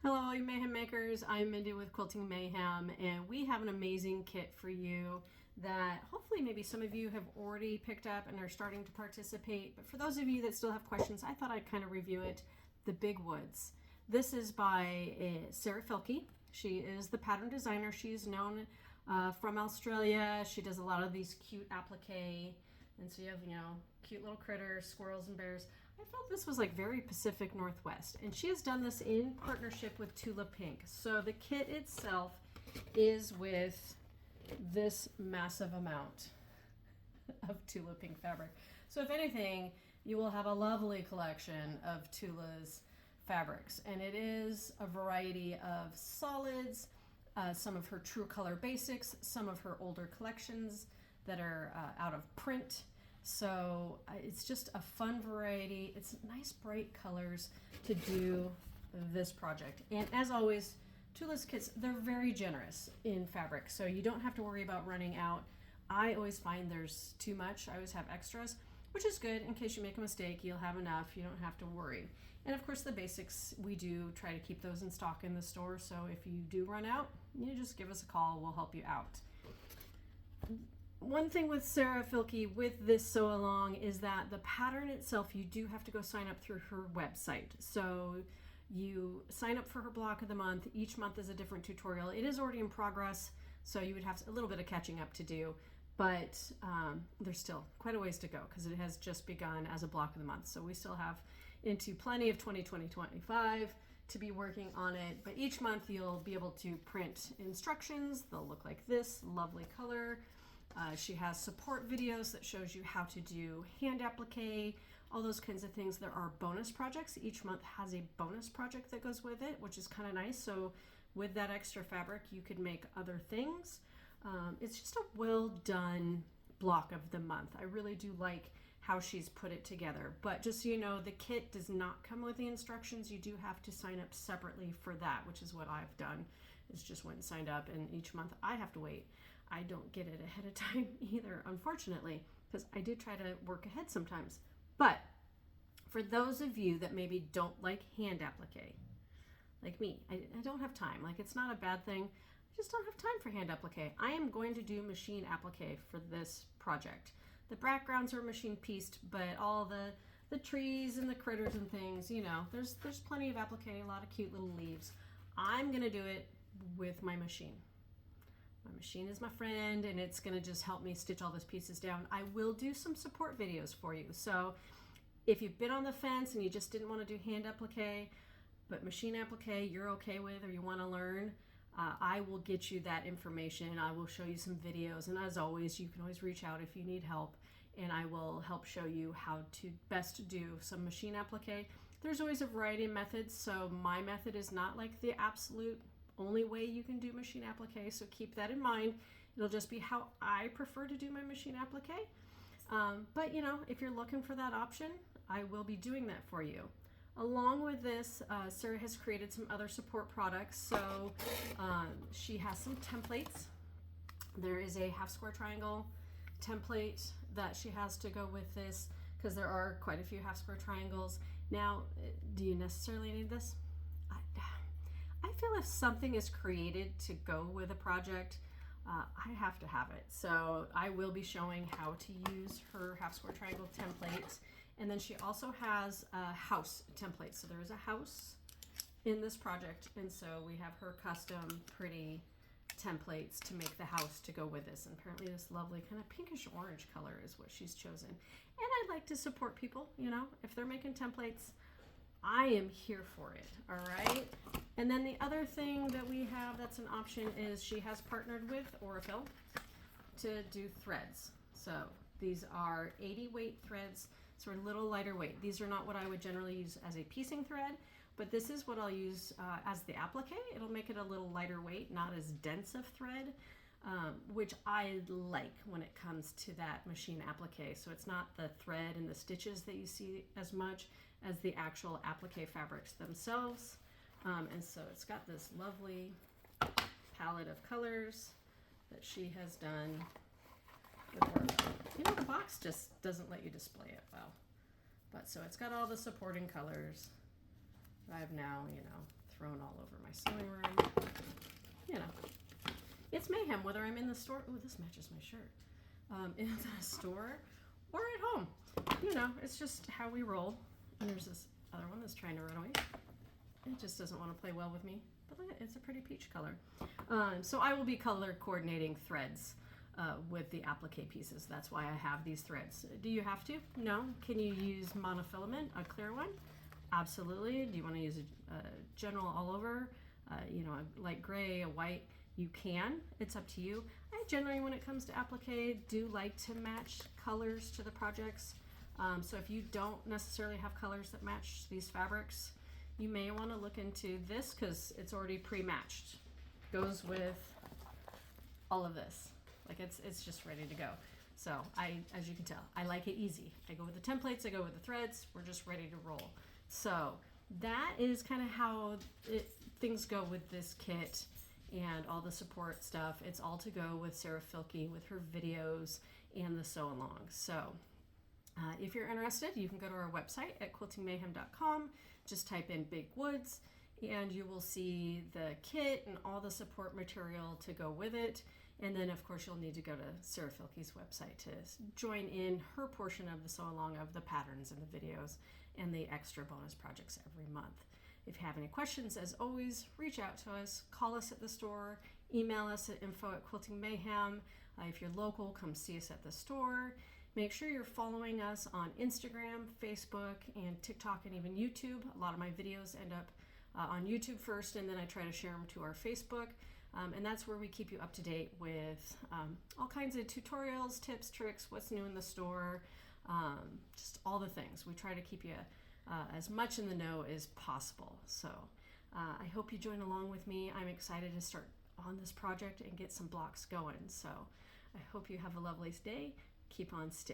Hello, you Mayhem Makers. I'm Mindy with Quilting Mayhem, and we have an amazing kit for you that hopefully maybe some of you have already picked up and are starting to participate. But for those of you that still have questions, I thought I'd kind of review it. The Big Woods. This is by Sarah Fielke. She is the pattern designer. She's known from Australia. She does a lot of these cute applique. And so you have, cute little critters, squirrels and bears. I felt this was like very Pacific Northwest. And she has done this in partnership with Tula Pink. So the kit itself is with this massive amount of Tula Pink fabric. So if anything, you will have a lovely collection of Tula's fabrics. And it is a variety of solids, some of her true color basics, some of her older collections that are out of print. So it's just a fun variety. It's nice bright colors to do this project. And as always, Tula's kits, they're very generous in fabric, so you don't have to worry about running out. I always find there's too much. I always have extras, which is good. In case you make a mistake, you'll have enough. You don't have to worry. And of course, the basics, we do try to keep those in stock in the store. So if you do run out, you just give us a call. We'll help you out. One thing with Sarah Fielke with this sew along is that the pattern itself, you do have to go sign up through her website. So you sign up for her block of the month. Each month is a different tutorial. It is already in progress, so you would have a little bit of catching up to do, but there's still quite a ways to go because it has just begun as a block of the month. So we still have into plenty of 2025 to be working on it. But each month you'll be able to print instructions. They'll look like this, lovely color. She has support videos that shows you how to do hand applique, all those kinds of things. There are bonus projects. Each month has a bonus project that goes with it, which is kind of nice. So with that extra fabric, you could make other things. It's just a well done block of the month. I really do like how she's put it together. But just so you know, the kit does not come with the instructions. You do have to sign up separately for that, which is what I've done. Is just went and signed up, and each month I have to wait. I don't get it ahead of time either, unfortunately, because I do try to work ahead sometimes. But for those of you that maybe don't like hand applique, like me, I don't have time. Like, it's not a bad thing. I just don't have time for hand applique. I am going to do machine applique for this project. The backgrounds are machine pieced, but all the trees and the critters and things, there's plenty of applique, a lot of cute little leaves. I'm going to do it with my machine. My machine is my friend, and it's going to just help me stitch all those pieces down. I will do some support videos for you. So if you've been on the fence and you just didn't want to do hand applique, but machine applique you're okay with or you want to learn, I will get you that information. I will show you some videos. And as always, you can always reach out if you need help, and I will help show you how to best do some machine applique. There's always a variety of methods. So my method is not like the absolute only way you can do machine applique, so keep that in mind. It'll just be how I prefer to do my machine applique. But if you're looking for that option, I will be doing that for you. Along with this, Sarah has created some other support products. So she has some templates. There is a half square triangle template that she has to go with this because there are quite a few half square triangles. Now, do you necessarily need this? I feel if something is created to go with a project, I have to have it. So I will be showing how to use her half square triangle templates. And then she also has a house template. So there is a house in this project. And so we have her custom pretty templates to make the house to go with this. And apparently this lovely kind of pinkish orange color is what she's chosen. And I like to support people, if they're making templates, I am here for it, all right? And then the other thing that we have that's an option is she has partnered with Aurifil to do threads. So these are 80 weight threads, so a little lighter weight. These are not what I would generally use as a piecing thread, but this is what I'll use as the applique. It'll make it a little lighter weight, not as dense of thread, which I like when it comes to that machine applique. So it's not the thread and the stitches that you see as much as the actual applique fabrics themselves. And so it's got this lovely palette of colors that she has done with Aurifil. The box just doesn't let you display it well. But so it's got all the supporting colors. I've now, thrown all over my sewing room. You know, it's mayhem whether I'm in the store. Oh, this matches my shirt. In the store or at home. You know, it's just how we roll. And there's this other one that's trying to run away. It just doesn't want to play well with me. But look, it's a pretty peach color. So I will be color coordinating threads with the applique pieces. That's why I have these threads. Do you have to? No. Can you use monofilament, a clear one? Absolutely. Do you want to use a general all over, you know, a light gray, a white? You can. It's up to you. I generally, when it comes to applique, do like to match colors to the projects. So if you don't necessarily have colors that match these fabrics, you may want to look into this because it's already pre-matched. Goes with all of this. Like it's just ready to go. So as you can tell, I like it easy. I go with the templates, I go with the threads, we're just ready to roll. So that is kind of how things go with this kit and all the support stuff. It's all to go with Sarah Fielke with her videos and the sew along. So if you're interested, you can go to our website at quiltingmayhem.com. Just type in Big Woods and you will see the kit and all the support material to go with it. And then of course you'll need to go to Sarah Fielke's website to join in her portion of the sew along of the patterns and the videos and the extra bonus projects every month. If you have any questions, as always, reach out to us, call us at the store, email us at info@quiltingmayhem. If you're local, come see us at the store. Make sure you're following us on Instagram, Facebook, and TikTok, and even YouTube. A lot of my videos end up on YouTube first, and then I try to share them to our Facebook. And that's where we keep you up to date with all kinds of tutorials, tips, tricks, what's new in the store, just all the things. We try to keep you as much in the know as possible. So I hope you join along with me. I'm excited to start on this project and get some blocks going. So I hope you have a lovely day. Keep on stitching.